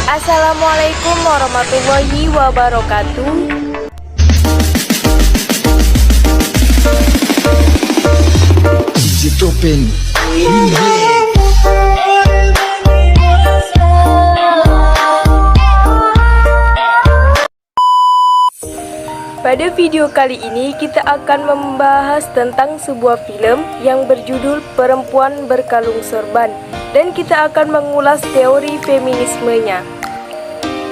Assalamualaikum warahmatullahi wabarakatuh. Jitopen Pada video kali ini kita akan membahas tentang sebuah film yang berjudul Perempuan Berkalung Sorban, dan kita akan mengulas teori feminismenya.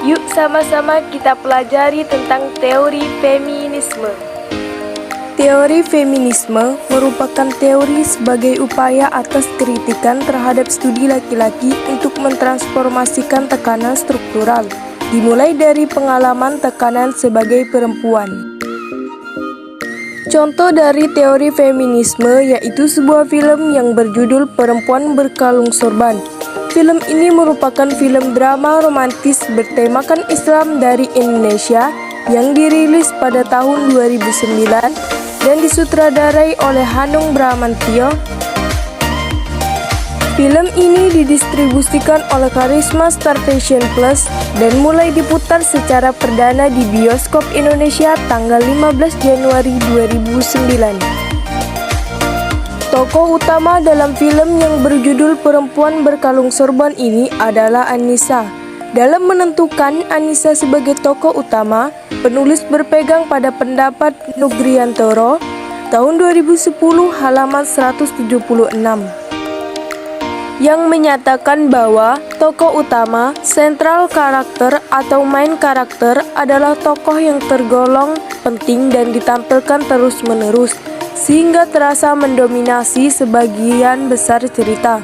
Yuk sama-sama kita pelajari tentang teori feminisme. Teori feminisme merupakan teori sebagai upaya atas kritikan terhadap studi laki-laki untuk mentransformasikan tekanan struktural, dimulai dari pengalaman tekanan sebagai perempuan. Contoh dari teori feminisme yaitu sebuah film yang berjudul Perempuan Berkalung Sorban. Film ini merupakan film drama romantis bertemakan Islam dari Indonesia yang dirilis pada tahun 2009 dan disutradarai oleh Hanung Bramantyo. Film ini didistribusikan oleh Karisma Star Vision Plus dan mulai diputar secara perdana di bioskop Indonesia tanggal 15 Januari 2009. Tokoh utama dalam film yang berjudul Perempuan Berkalung Sorban ini adalah Annisa. Dalam menentukan Annisa sebagai tokoh utama, penulis berpegang pada pendapat Nugriantoro tahun 2010 halaman 176. Yang menyatakan bahwa tokoh utama, sentral karakter atau main karakter adalah tokoh yang tergolong penting dan ditampilkan terus-menerus, sehingga terasa mendominasi sebagian besar cerita.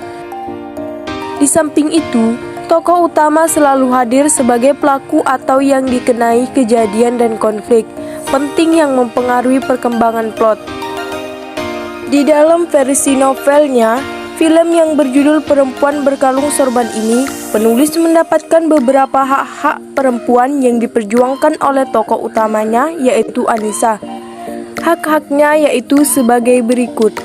Di samping itu, tokoh utama selalu hadir sebagai pelaku atau yang dikenai kejadian dan konflik penting yang mempengaruhi perkembangan plot. Di dalam versi novelnya, film yang berjudul Perempuan Berkalung Sorban ini, penulis mendapatkan beberapa hak-hak perempuan yang diperjuangkan oleh tokoh utamanya, yaitu Annisa. Hak-haknya yaitu sebagai berikut.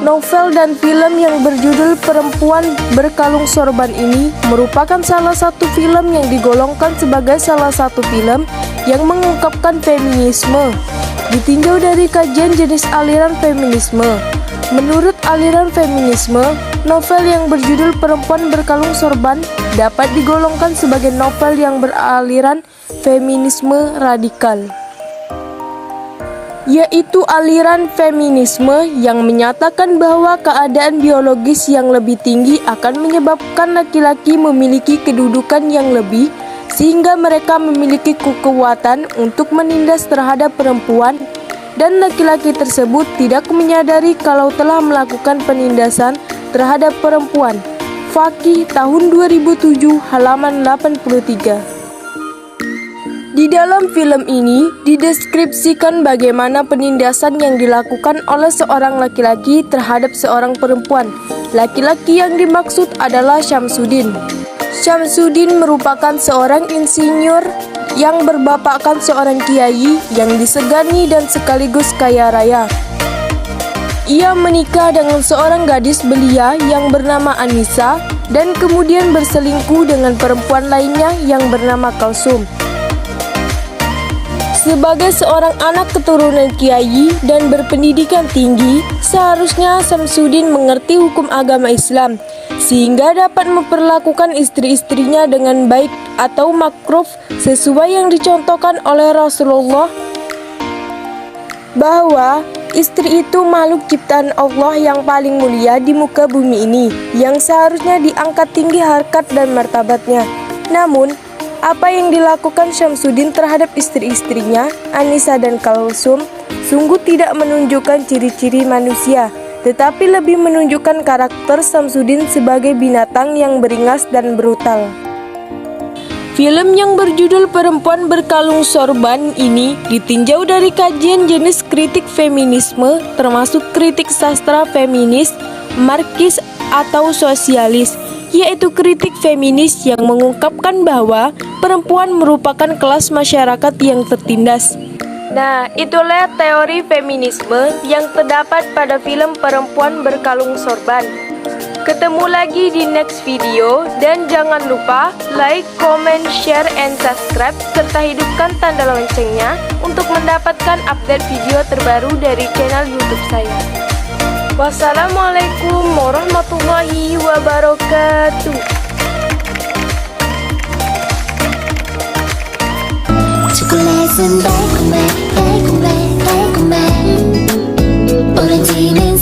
Novel dan film yang berjudul Perempuan Berkalung Sorban ini merupakan salah satu film yang digolongkan sebagai salah satu film yang mengungkapkan feminisme. Ditinjau dari kajian jenis aliran feminisme. Menurut aliran feminisme, novel yang berjudul Perempuan Berkalung Sorban dapat digolongkan sebagai novel yang beraliran feminisme radikal, yaitu aliran feminisme yang menyatakan bahwa keadaan biologis yang lebih tinggi akan menyebabkan laki-laki memiliki kedudukan yang lebih, sehingga mereka memiliki kekuatan untuk menindas terhadap perempuan, dan laki-laki tersebut tidak menyadari kalau telah melakukan penindasan terhadap perempuan. Fakih tahun 2007 halaman 83. Di dalam film ini dideskripsikan bagaimana penindasan yang dilakukan oleh seorang laki-laki terhadap seorang perempuan. Laki-laki yang dimaksud adalah Syamsuddin. Syamsuddin merupakan seorang insinyur yang berbapakkan seorang kiai yang disegani dan sekaligus kaya raya. Ia menikah dengan seorang gadis belia yang bernama Annisa dan kemudian berselingkuh dengan perempuan lainnya yang bernama Kalsum. Sebagai seorang anak keturunan kiai dan berpendidikan tinggi, seharusnya Syamsuddin mengerti hukum agama Islam, sehingga dapat memperlakukan istri-istrinya dengan baik atau makruf sesuai yang dicontohkan oleh Rasulullah, bahwa istri itu makhluk ciptaan Allah yang paling mulia di muka bumi ini, yang seharusnya diangkat tinggi harkat dan martabatnya. Namun, apa yang dilakukan Syamsuddin terhadap istri-istrinya, Annisa dan Kalsum, sungguh tidak menunjukkan ciri-ciri manusia, tetapi lebih menunjukkan karakter Syamsuddin sebagai binatang yang beringas dan brutal. Film yang berjudul Perempuan Berkalung Sorban ini ditinjau dari kajian jenis kritik feminisme, termasuk kritik sastra feminis, marxis atau sosialis, yaitu kritik feminis yang mengungkapkan bahwa perempuan merupakan kelas masyarakat yang tertindas. Nah, itulah teori feminisme yang terdapat pada film Perempuan Berkalung Sorban. Ketemu lagi di next video dan jangan lupa like, comment, share, and subscribe serta hidupkan tanda loncengnya untuk mendapatkan update video terbaru dari channel YouTube saya. Wassalamualaikum warahmatullahi wabarakatuh. 초콜릿은 달콤해 달콤해 달콤해 오렌지는